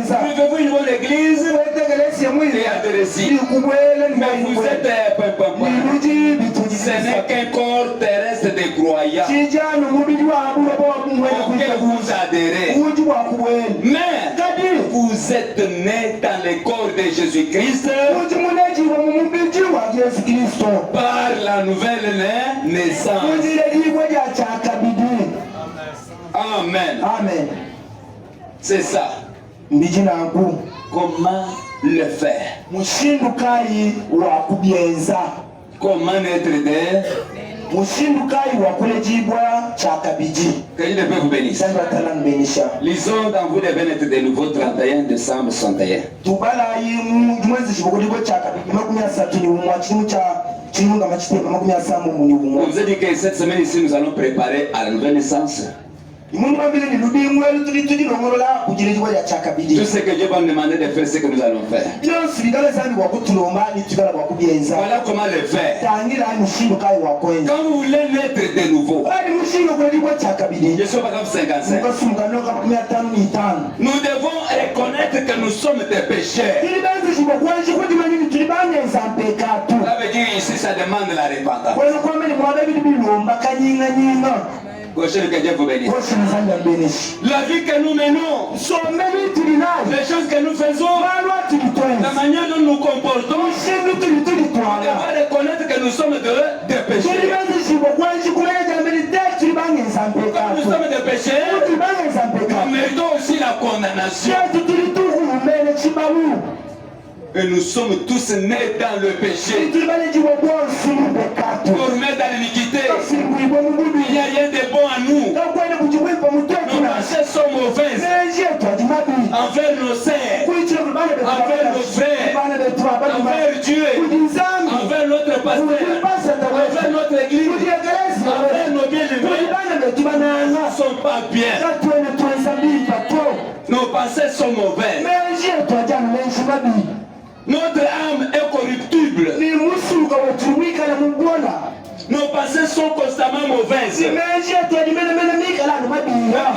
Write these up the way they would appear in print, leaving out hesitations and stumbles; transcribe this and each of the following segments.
Vivez-vous une bonne église et adressez. Mais vous êtes ce n'est qu'un corps terrestre de croyants auquel vous adhérez. Mais vous êtes nés dans le corps de Jésus-Christ par la nouvelle naissance. Amen. Amen. C'est ça. Comment le faire? Comment être des? Que Dieu peut vous bénir. Lisons dans vous des Bénédictes de nouveau 31 décembre 61. On vous a dit que cette semaine ici nous allons préparer à la nouvelle naissance. Tout ce que Dieu va nous demander de faire, c'est ce que nous allons faire. Voilà comment le faire. Quand vous voulez naître de nouveau, je suis par exemple 55. Nous devons reconnaître que nous sommes des pécheurs. Ça veut dire ici, ça demande la repentance. Que Dieu vous bénisse. La vie que nous menons, les choses que nous faisons, la manière dont nous nous comportons, on va reconnaître que nous sommes des pécheurs. Comme nous sommes des pécheurs, nous méritons aussi la condamnation. Et nous sommes tous nés dans le péché, formés dans l'iniquité. Il n'y a rien de bon à nous. Nos pensées sont mauvaises envers nos sœurs, envers nos frères, envers Dieu, envers notre pasteur, envers notre église, envers nos bien-aimés. Nous ne sommes pas bien. Nos pensées sont mauvaises. Notre âme est corruptible. Nos pensées sont constamment mauvaises.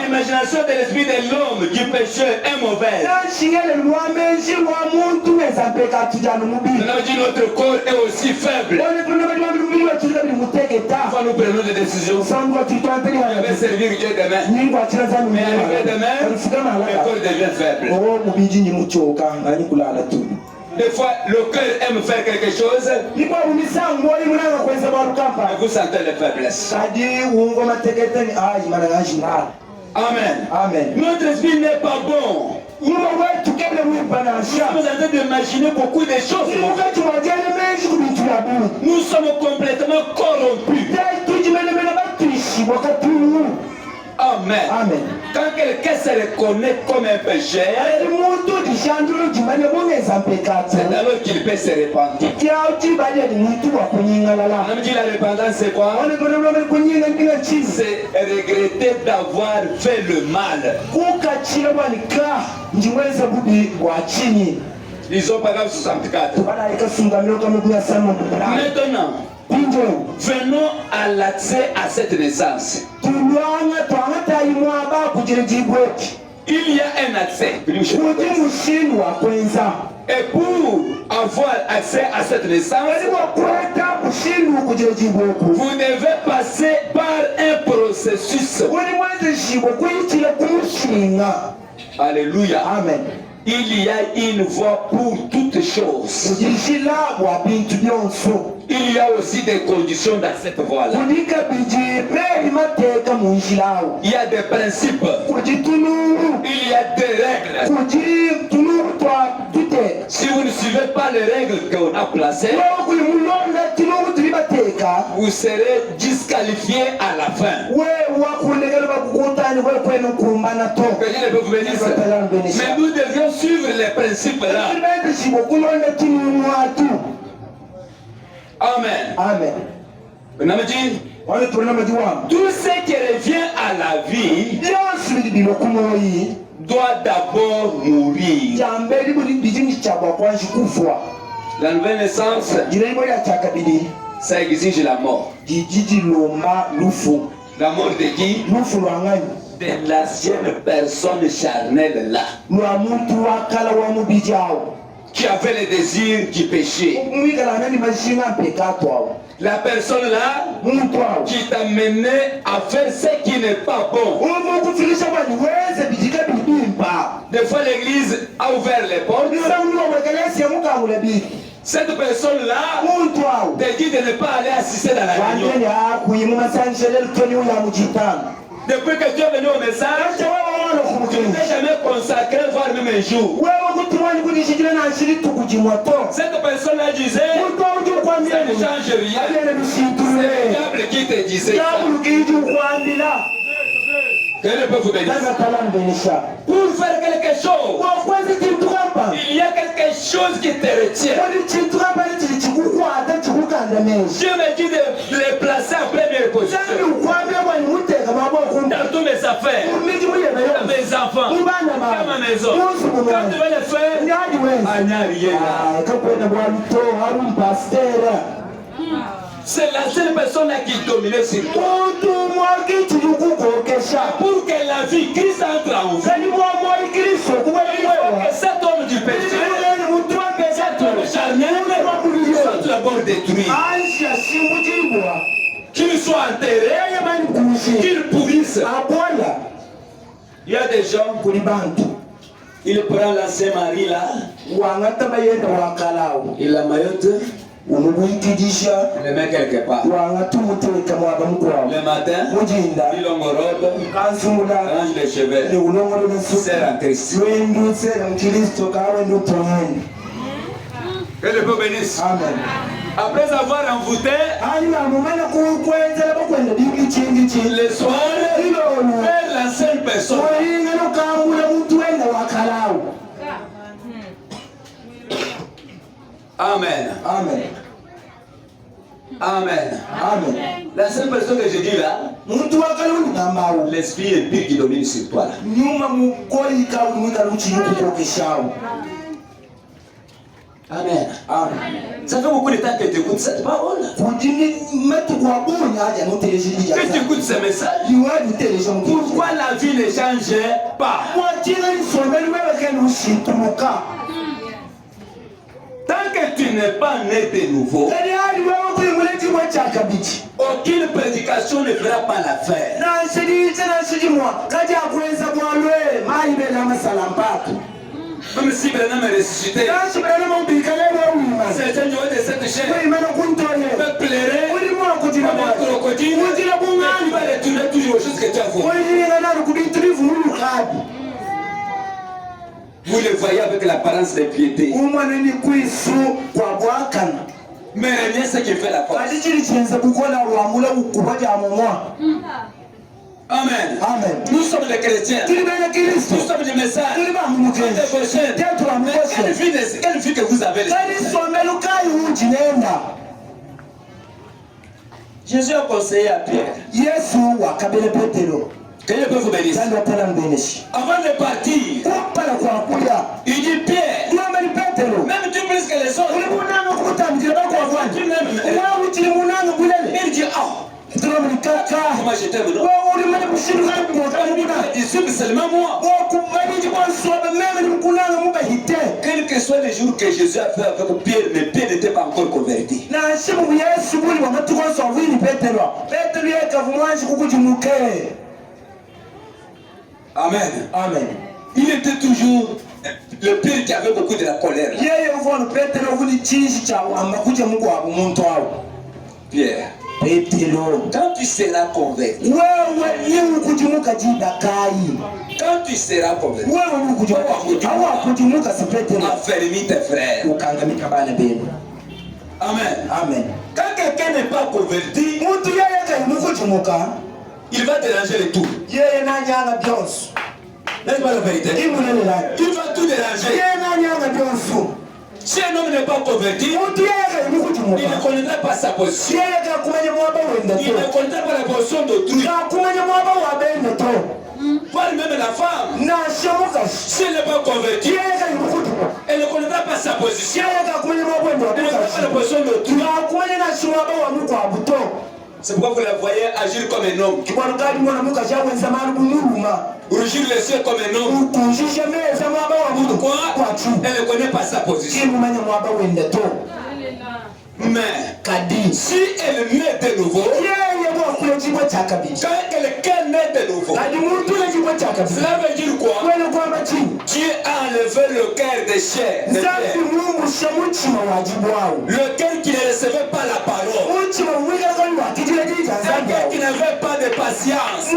L'imagination de l'esprit de l'homme, du pécheur, est mauvaise. Notre corps est aussi faible. Quand nous prenons des décisions, on va servir Dieu demain. Mais arrivé demain, le corps devient faible. Des fois, le cœur aime faire quelque chose, et vous sentez les faiblesses. Amen. Amen. Notre esprit n'est pas bon. Nous sommes en train d'imaginer beaucoup de choses. Nous sommes complètement corrompus. Amen. Amen. Quand quelqu'un se reconnaît comme un pécheur, c'est alors qu'il peut se repentir. On me dit la repentance c'est quoi? C'est regretter d'avoir fait le mal. Lisons paragraphe 64. Maintenant, venons à l'accès à cette naissance. Il y a un accès. Et pour avoir accès à cette naissance, vous devez passer par un processus. Alléluia. Amen. Il y a une voie pour toutes choses. Il y a aussi des conditions dans cette voie-là. Il y a des principes. Il y a des règles. Si vous ne suivez pas les règles qu'on a placées, vous serez disqualifié à la fin. Mais nous devions suivre les principes là. Amen. Amen. Tout ce qui revient à la vie doit d'abord mourir. La nouvelle naissance, ça exige la mort. La mort de qui? de l'ancienne personne charnelle là, qui avait les désirs du péché. La personne là qui t'a mené à faire ce qui n'est pas bon. Des fois l'église a ouvert les portes. Cette personne-là te dit de ne pas aller assister dans la réunion. Depuis que tu es venu au message, tu ne t'es jamais consacré, voire même un jour. Cette personne-là disait, ça ne change rien. C'est le diable qui te disait ça. Que Dieu peut vous bénir. Pour faire quelque chose, il y a quelque chose qui te retient. Dieu me dit de les placer en première position. Dans tous mes affaires, dans mes enfants, dans ma maison. Quand tu veux le faire, il n'y a rien là. C'est la seule personne qui dominait sur toi. Pour que la vie Christ entre en vous, il faut que cet homme du péché, cet homme charnel, soit d'abord détruit. Qu'il soit enterré, qu'il pourrisse. Il y a des gens, il prend la Saint-Marie là, il la maillote. Il le met quelque part. Le matin, il l'engorobe, range les cheveux, serre en Christ. Que le peuple bénisse. Amen. Après avoir envoûté, le soir, vers la seule personne. Amen. Amen. Amen. Amen. La seule personne que je dis là, l'esprit est pire qui domine sur toi. Amen. Amen. Ça fait beaucoup de temps que tu écoutes cette parole. Que tu écoutes ce message. Pourquoi la vie ne change pas? Tant que tu n'es pas né de nouveau, aucune prédication ne fera pas l'affaire. Même si Branham est ressuscité, certains de cette chaîne peuvent pleurer comme un crocodile, mais tu vas retourner toujours aux choses que tu as vues. Vous le voyez avec l'apparence de piété. Mais rien ce qui fait la force. Amen. Amen. Nous sommes les chrétiens. Nous sommes les messages. Quelle vie que vous avez? Jésus a conseillé à Pierre. Que Dieu peut vous bénir. Avant de partir, il dit Pierre, même tu plus que les autres. Il dit moi je t'aime, non? Seulement moi. Quel que soit le jour que Jésus a fait avec Pierre, mais Pierre n'était pas encore converti. Amen. Amen. Il était toujours le Pierre qui avait beaucoup de la colère. Pierre, quand tu seras converti, affermis tes frères. Amen. Amen. Quand quelqu'un n'est pas converti, il va déranger le tout. N'est-ce pas la vérité? Il va tout déranger. Si un homme n'est pas converti, il ne connaîtra pas sa position. Il ne connaîtra pas la position d'autrui. Voire même la femme, si elle n'est pas convertie, elle ne connaîtra pas sa position. Elle ne connaîtra pas la position d'autrui. C'est pourquoi vous la voyez agir comme un homme. Rougir les yeux comme un homme. Pourquoi? Elle ne connaît pas sa position. Mais si elle naît de nouveau, quand quelqu'un naît de nouveau, cela veut dire quoi? Dieu a enlevé le cœur de chair, le cœur qui ne recevait pas la parole, un cœur qui n'avait pas de patience,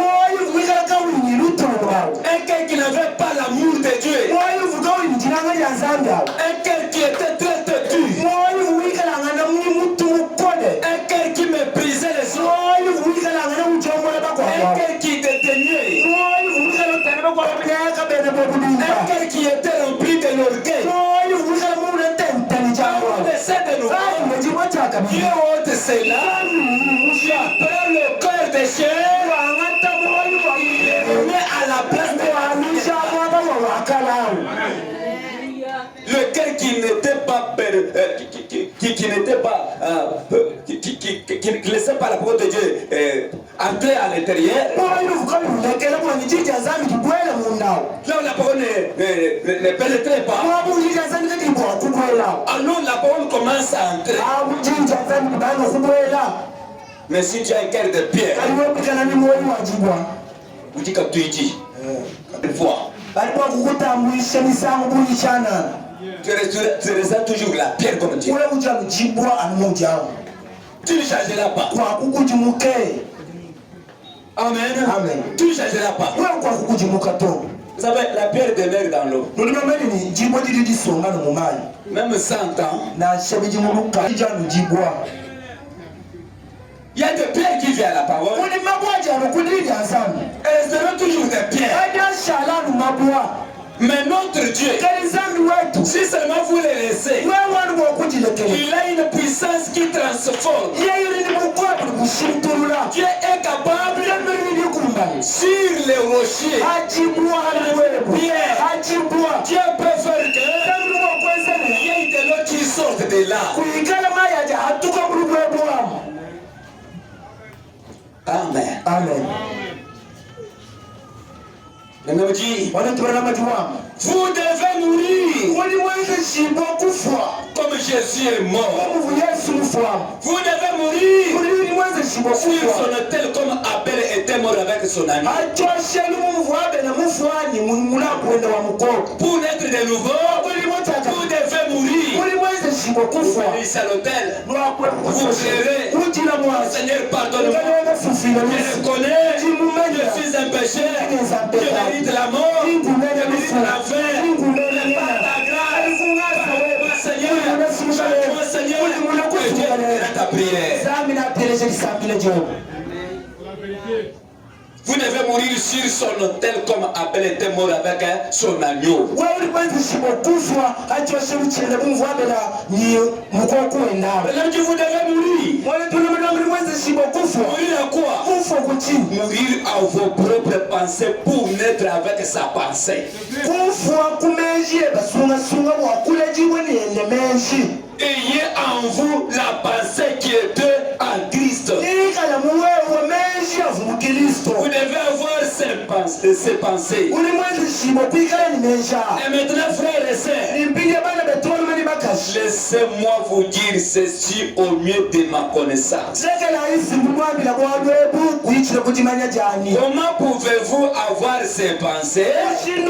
un cœur qui n'avait pas l'amour de Dieu, un cœur qui était très têtu, un cœur qui méprisait les autres, un cœur qui déteignait, un cœur qui était rempli de l'orgueil. Dieu ôte cela, prend le cœur de chair, il met à la place de le cœur qui n'était pas qui laissait pas la parole de Dieu entrer à l'intérieur. Là où la parole ne pénétrait pas, alors la parole commence à entrer. Mais si tu as un cœur de pierre, vous dites comme tu dis, une fois. Tu resteras toujours la pierre comme Dieu. Tu ne changeras pas. Amen. Amen. Tu ne changeras pas. Vous savez, la pierre demeure dans l'eau. Même 100 ans. Il y a des pierres qui viennent à la parole. Elles seront toujours des pierres. Mais notre Dieu, si seulement vous les laissez, il a une puissance qui transforme. Dieu est capable sur les rochers, les pierres. Dieu peut faire que il y ait de l'eau qui sorte de là. Amen. Amen. Le même dit, vous devez mourir comme Jésus est mort. Vous devez mourir sur son autel comme Abel était mort avec son ami. Pour naître de nouveau, vous devez mourir. Vous venez à l'autel, vous gérez. Seigneur, pardonne-moi. Je reconnais, je suis un pécheur. Je mérite la mort, je mérite la fin. Par ta grâce, Seigneur, que Dieu répond ta prière. Vous devez mourir sur son autel comme Abel était mort avec son agneau. Maintenant, vous devez mourir. Mourir à quoi? Mourir à vos propres pensées pour naître avec sa pensée. Ayez en vous la pensée qui est en Christ. Vous devez avoir ces pensées. Et maintenant, frères et sœurs, laissez-moi vous dire ceci au mieux de ma connaissance. Comment pouvez-vous avoir ces pensées et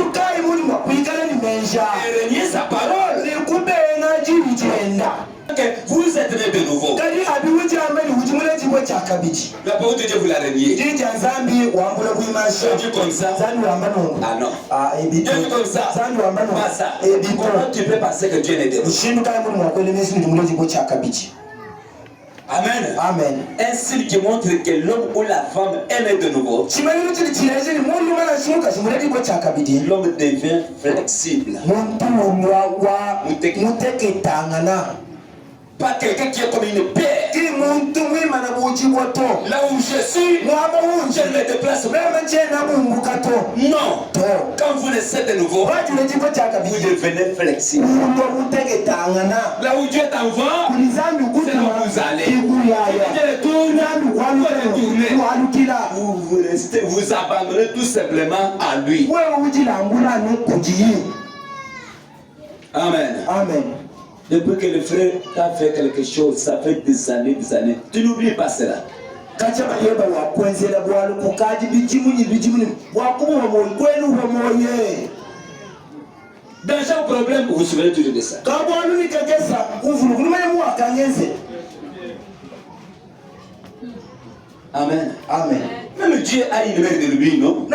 renier sa parole? Vous êtes né de nouveau. La parole de Dieu vous l'a renié. Dieu dit comme ça. Ah non. Dieu dit comme ça. Pas ça. Comment tu peux penser que Dieu n'est de nouveau? Amen. Amen. Un signe qui montre que l'homme ou la femme est né de nouveau. L'homme devient flexible. Pas quelqu'un qui est comme une pierre. Là où je suis, je ne me déplace pas. Non. Quand vous naissez de nouveau, vous devenez flexible. Là où Dieu t'envoie, c'est là où vous allez. Dieu retourne, vous abandonnez tout simplement à lui. Amen. Amen. Depuis que le frère t'a fait quelque chose, ça fait des années. Tu n'oublies pas cela. Dans chaque problème, vous vous souvenez toujours de ça. Amen. Amen. Même Dieu a une mère de lui, non?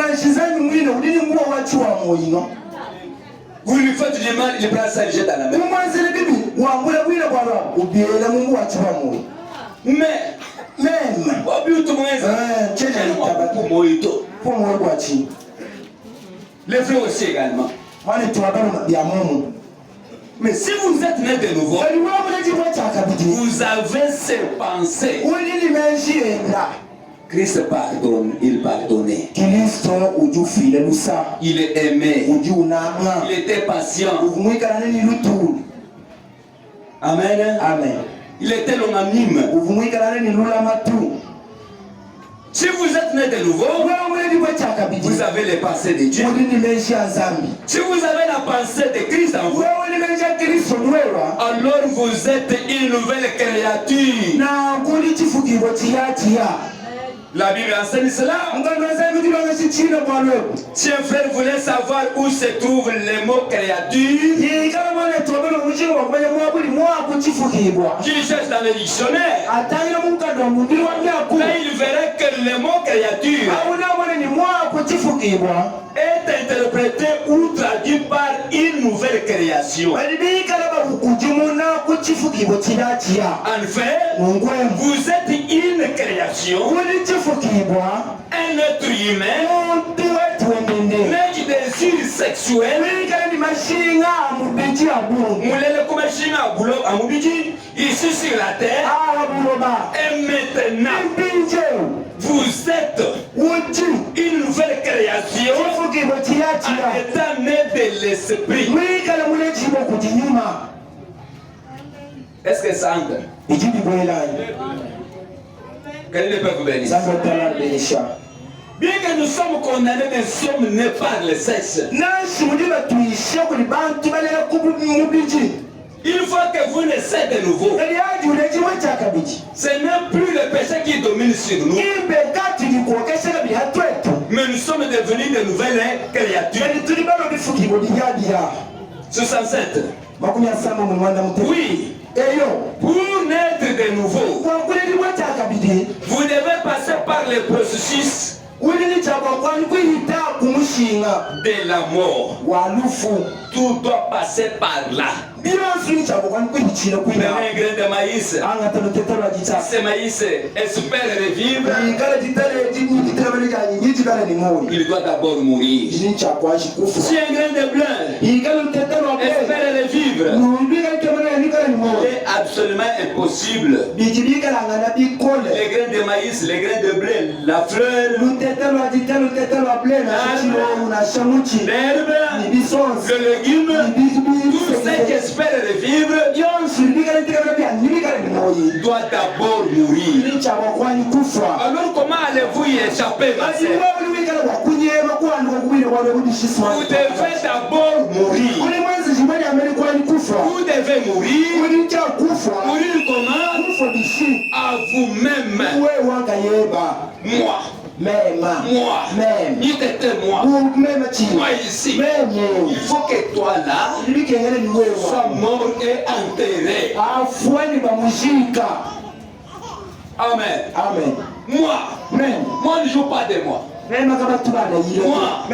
Vous lui faites du mal, il prend ça et jette dans la mer. Mais, les frères aussi également. Mais si vous êtes né de nouveau, vous avez ces pensées. Christ pardonne, il pardonnait. Il est aimé. Il était patient. Amen. Amen. Il était longanime. Si vous êtes né de nouveau, vous avez les pensées de Dieu. Si vous avez la pensée de Christ en vous, alors vous êtes une nouvelle créature. La Bible enseigne cela. Si un frère voulait savoir où se trouve le mot créature, qu'il cherche dans le dictionnaire, là il verrait que le mot créature est interprété ou traduit par une nouvelle création. En fait, vous êtes une création, un être humain, mais qui désire sexuel, ici sur la terre, et maintenant, vous êtes une nouvelle création en étant né de l'esprit. Est-ce que ça entre? Quel est le peuple béni? Bien que nous sommes condamnés, nous sommes nés par le sexe. Une fois que vous naissez de nouveau, ce n'est plus le péché qui domine sur nous, mais nous sommes devenus de nouvelles créatures. 67. Oui. Pour naître de nouveau, vous devez passer par le processus de la mort. Tout doit passer par là. Prenez un grain de maïs. Ce maïs espère revivre. Il doit d'abord mourir. Si un grain de blé espère revivre, c'est absolument impossible. Les grains de maïs, les grains de blé, la fleur, l'herbe, le légume, tout ce qui espère revivre doit d'abord mourir. Alors comment allez-vous y échapper, ma sœur? Vous devez d'abord mourir. Vous devez mourir. Mourir comment? À vous-même. Moi. Moi. Moi ici. Il faut que toi là sois mort et enterré. Amen. Moi ne joue pas de moi. Moi.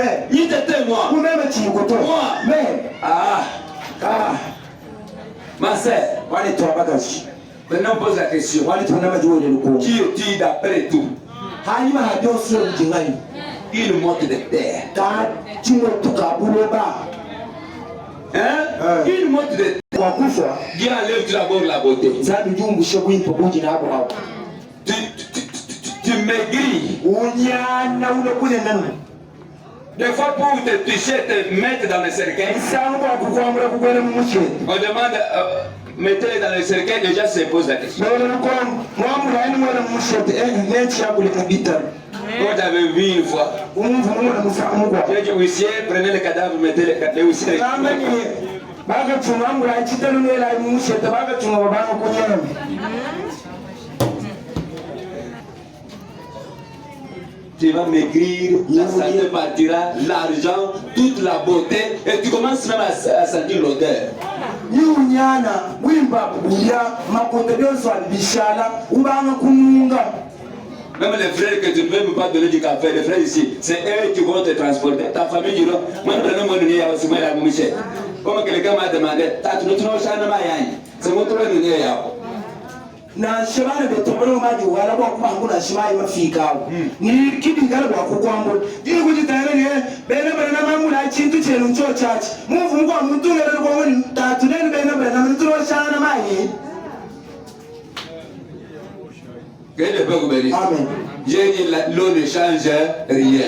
Ma sœur, maintenant on pose la question. Qui est-il d'après tout? Une motte de terre. Une motte de terre. Dieu enlève d'abord la beauté. Tu maigris. Des fois pour te toucher, te mettre dans le cercueil, on demande mettez-les dans le cercueil, déjà se pose la question. Quand j'avais vu une fois, j'ai dit huissier, prenez le cadavre, mettez les huissiers. Tu vas maigrir, la santé partira, l'argent, toute la beauté, et tu commences même à sentir l'odeur. Même les frères que tu ne peux même pas donner du café, les frères ici, c'est eux qui vont te transporter. Ta famille dira, moi je ne peux pas aussi la mouche. Comme quelqu'un m'a demandé, c'est mon tour de venir. Na shibana betobolo maji wala kwa kumangu na shimai mafika ni kidi ngala kwa kukwambo dili kujitayana ni bena bena mamu na chintu chenu ncho chachi muvu mkwa mtunga na kwa mwini tatu neni bena mtuno shana maji. Quel est le béni? Amen. L'eau ne change rien.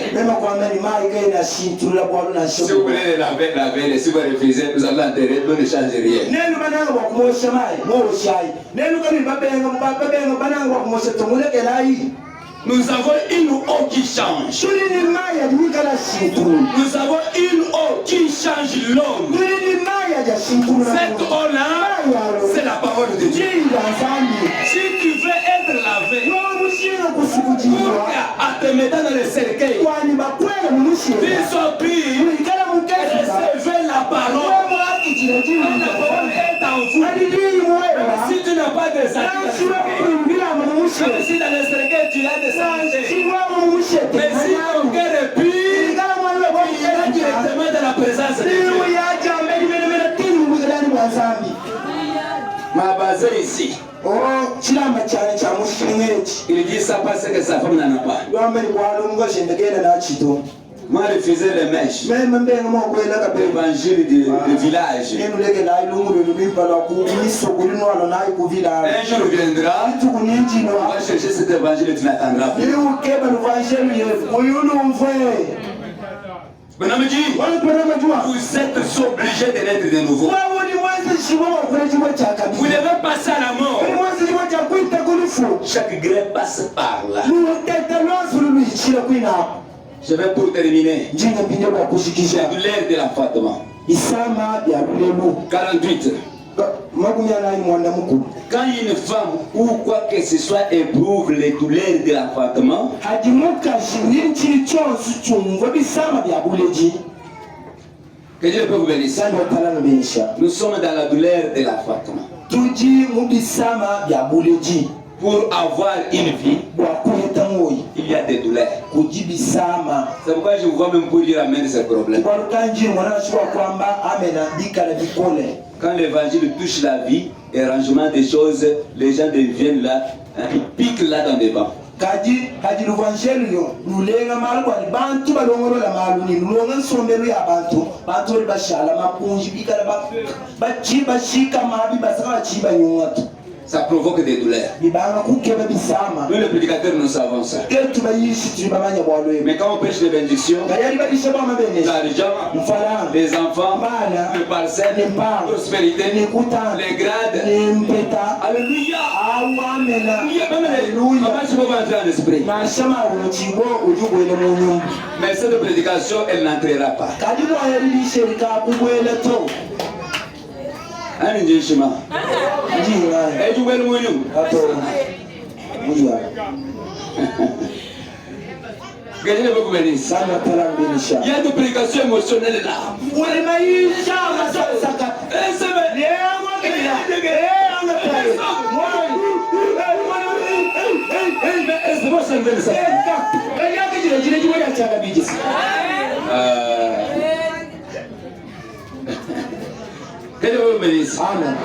Si vous voulez laver, si vous refusez, vous allez enterrer, l'eau ne change rien. Nous avons une eau qui change. Nous avons une eau qui change l'homme. Cette eau-là, c'est la parole de Dieu. Si tu veux être lavé, à te mettre dans le cercueil, tu sois pris, recevez la parole. La parole est en vous. Si tu n'as pas de sacrifice, même si dans le cercueil tu as des sacrifices, mais si ton cœur est pur, il ira directement dans la présence de Dieu. Ma base ici. Il dit ça parce que sa femme n'en a pas. Moi, je faisais les mèches. L'évangile du village. Un jour viendra, on va chercher cet évangile et tu n'attendras plus. Vous êtes obligés de naître de nouveau. Vous devez passer à la mort. Chaque grès passe par là. Je vais pour terminer. La douleur de l'enfantement. 48. Quand une femme ou quoi que ce soit éprouve les douleurs de l'enfantement, que Dieu peut vous bénir. Nous sommes dans la douleur de l'enfantement. Pour avoir une vie, il y a des douleurs. C'est pourquoi je vous vois même pour dire amen ces problèmes. Quand l'évangile touche la vie et rangement des choses, les gens deviennent là, ils piquent là dans les bancs. Ça provoque des douleurs. Nous, les prédicateurs, nous savons ça. Mais quand on prêche les bénédictions, l'argent, les enfants, les parcelles, la prospérité, les grades, alléluia. Maman, je peux pas entrer en esprit. Mais cette prédication, elle n'entrera pas. Ani nje shima. Eju wel munyu. Il y a des prédications émotionnelles là. Amen.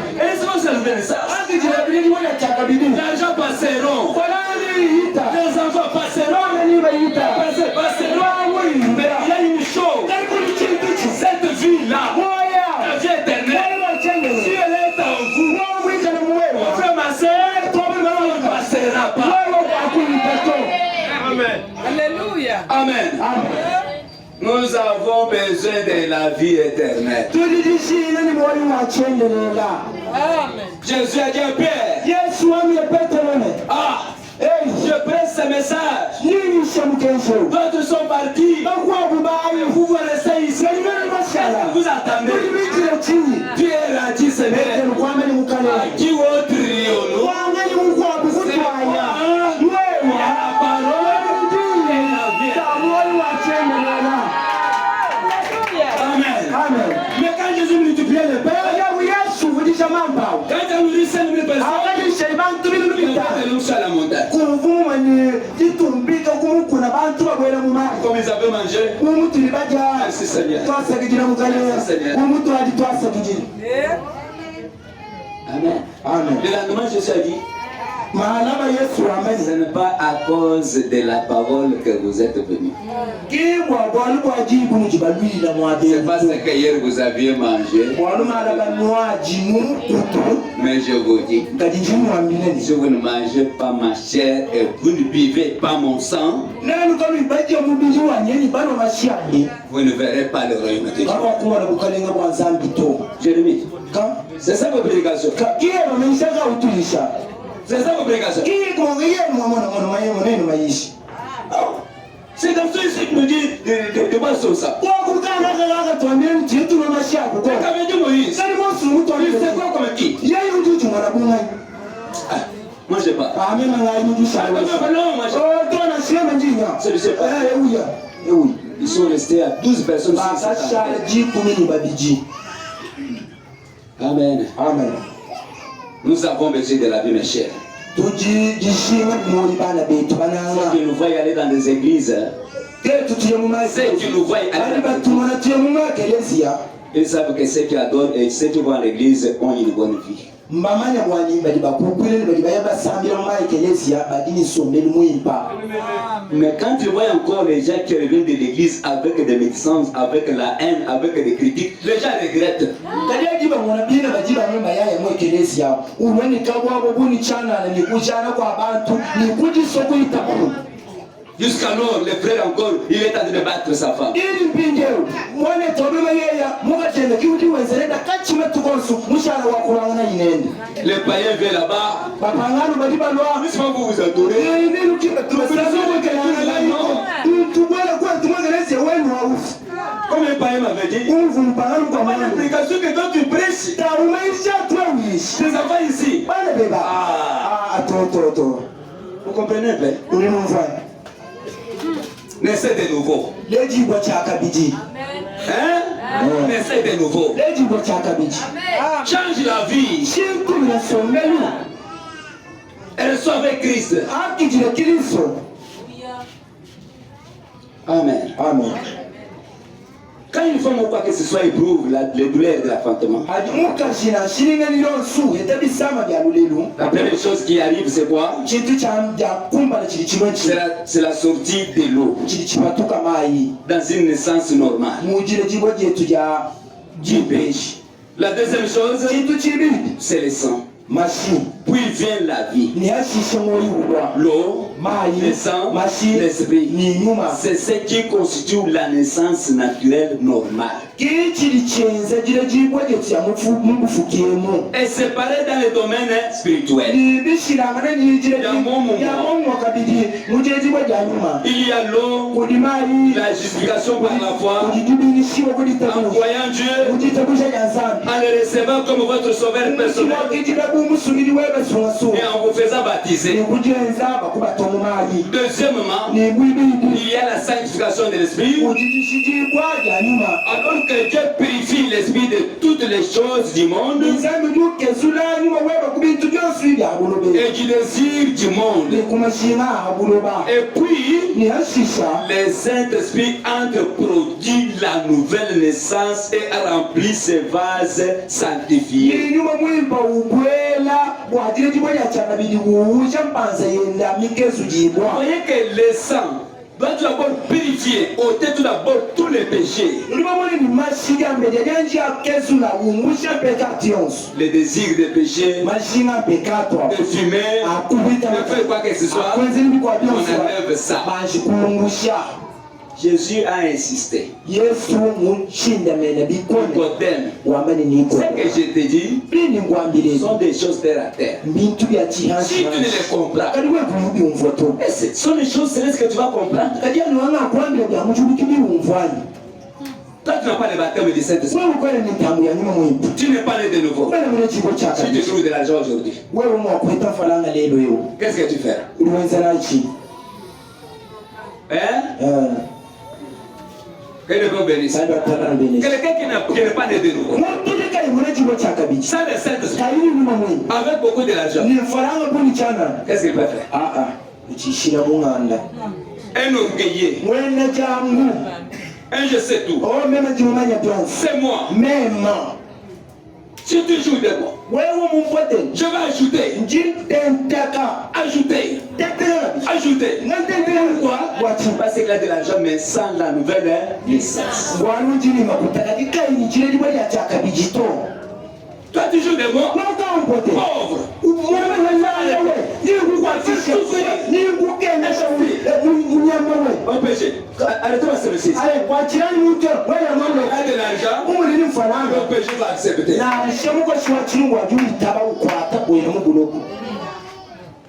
L'argent passeront. Les enfants passeront. Mais il y a une chose. Cette vie-là, la vie éternelle, si elle est en vous, mon frère, ma soeur, toi-même ne passera pas. Amen. Alléluia. Amen. Nous avons besoin de la vie éternelle. Jésus a dit à Pierre, ah, je presse ce message. D'autres sont partis. Vous vous restez ici. Vous attendez. Pierre a dit, Seigneur, qui autre rions-nous? C'est moi, la parole et la vie. Amen. Mais quand Jésus multipliait le pain, quand il a nourri 5000 personnes, il a nous sur la montagne. Comme ils avaient mangé, merci Seigneur. Amen. Le lendemain, Jésus a dit, ce n'est pas à cause de la parole que vous êtes venus. C'est parce que hier vous aviez mangé. Mais je vous dis, si vous ne mangez pas ma chair et vous ne buvez pas mon sang, vous ne verrez pas le royaume de Dieu. Jérémie, c'est ça votre prédication. C'est ça vos prédications. C'est comme ça ici que nous dit de base sur ça. Qu'avait dit Moïse? C'est quoi comme qui? Moi je sais pas. C'est le sépa. Ils sont restés à 12 personnes. Amen. Amen. Nous avons besoin de la vie, mes chers. Ceux qui nous voient aller dans des églises, ceux qui nous voient aller dans des églises, ils savent que ceux qui adorent et ceux qui vont à l'église ont une bonne vie. Mais quand tu vois encore les gens qui reviennent de l'église avec des médisances, avec la haine, avec des critiques, les gens regrettent. Jusqu'alors, le frère encore, il est en train de battre sa femme. Les païens viennent là-bas. Mais vous vous adorez. Comme les païens m'avaient dit, comment l'implication que toi tu prêches, les enfants ici. Vous comprenez bien? Naissez de nouveau. Hein? Naissez de nouveau. Change la vie. Et reçoivez Christ. Amen. Amen. Quand une femme ou quoi que ce soit éprouve les douleurs de l'enfantement, la première chose qui arrive, c'est quoi? C'est la sortie de l'eau dans une naissance normale. La deuxième chose, c'est le sang. Puis vient la vie. L'eau, le sang, l'esprit. C'est ce qui constitue la naissance naturelle normale. Et séparé dans le domaine spirituel. Il y a l'eau, la justification par la foi, en croyant Dieu, en le recevant comme votre sauveur personnel et en vous faisant baptiser. Deuxièmement, il y a la sanctification de l'esprit. Alors que Dieu purifie l'esprit de toutes les choses du monde et du désir du monde. Et puis, le Saint-Esprit entre-produit la nouvelle naissance et remplit ses vases sanctifiés. Vous voyez que le sang doit tout d'abord purifier, ôter tout d'abord tous les péchés. Les désirs des péchés, de fumer, de faire quoi que ce soit, on enlève ça. Jésus a insisté. Ce que je te dis sont des choses terre à terre. Si tu ne les comprends, ce sont les choses célestes que tu vas comprendre. Toi, tu n'as pas le baptême du Saint-Esprit. Tu n'es pas né de nouveau. Si tu trouves de l'argent aujourd'hui, qu'est-ce que tu fais? Hein? Que Dieu vous bénisse. Quelqu'un qui n'est pas né de nouveau, sans le Saint-Esprit, avec beaucoup de l'argent, qu'est-ce qu'il peut faire? Un orgueilleux, un je sais tout, c'est moi. Si tu joues de moi, je vais ajouter. Pourquoi? Parce qu'il a de l'argent, mais sans la nouvelle licence. Toi, tu joues de moi, pauvre. Au péché. Arrêtez-moi celui-ci. Il a de l'argent, le péché va accepter.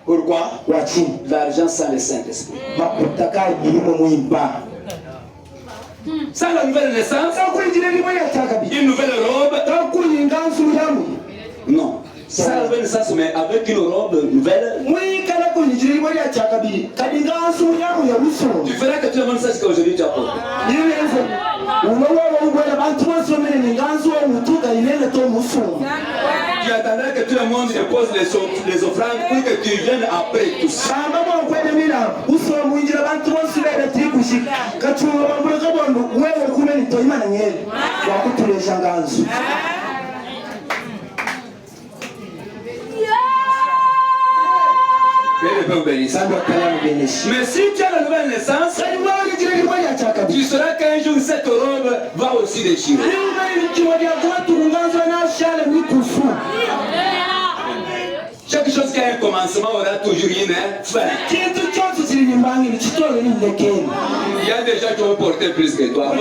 Pourquoi? L'argent sans le Saint-Esprit. Sans la nouvelle naissance, une nouvelle robe. Non. Sans la nouvelle naissance, mais avec une robe nouvelle. Tu feras que tout le monde sache qu'aujourd'hui tu as porté. Tu attendras que tout le monde dépose les offrandes pour que tu viennes après tous. Mais si tu as la nouvelle naissance, tu sauras qu'un jour cette robe va aussi déchirer. Chaque chose qui a un commencement aura toujours une fin. Il y a des gens qui ont porté plus que toi.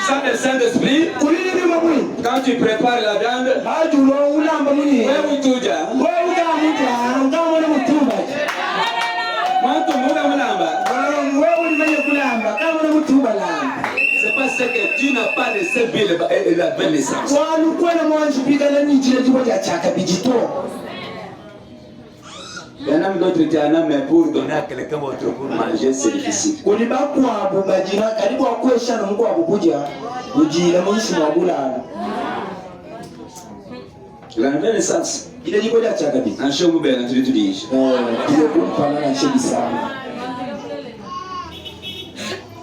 Sans le Saint-Esprit, quand tu prépares la viande, c'est parce que tu n'as pas recevé la belle naissance. Il y en a d'autres qui en ont, mais pour donner à quelqu'un votre pour manger, c'est difficile. La nouvelle naissance. Un chien mobile, tu l'utilises.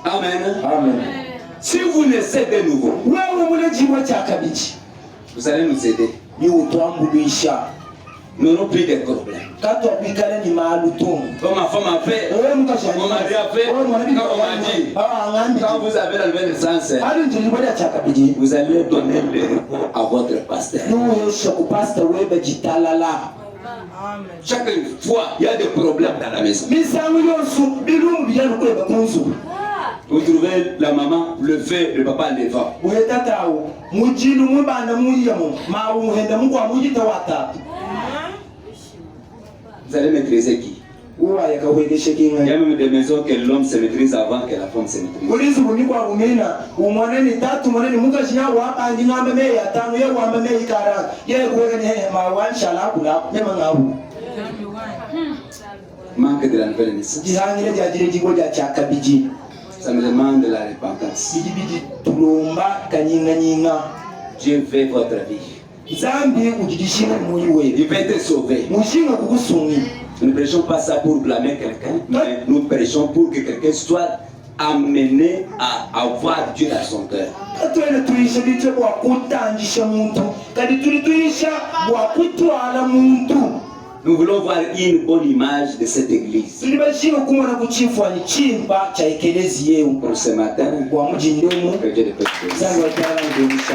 Amen. Si vous naissez de nouveau, vous allez nous aider. Nous n'avons plus de problèmes. Comme ma femme a fait, mon mari a fait, comme on m'a dit, quand vous avez la nouvelle naissance, vous allez donner le repos à votre pasteur. Chaque fois, il y a des problèmes dans la maison. Vous trouvez la maman, le fait, le papa, le vent. Vous allez maîtriser qui? Il y a même des maisons que l'homme se maîtrise avant que la femme se maîtrise. Manque de la nouvelle naissance. Ça me demande de la repentance. Dieu veut votre vie. Il va te sauver. Nous ne prêchons pas ça pour blâmer quelqu'un, mais nous prêchons pour que quelqu'un soit amené à avoir Dieu dans son cœur. Nous voulons voir une bonne image de cette église. Pour ce matin, que Dieu te bénisse.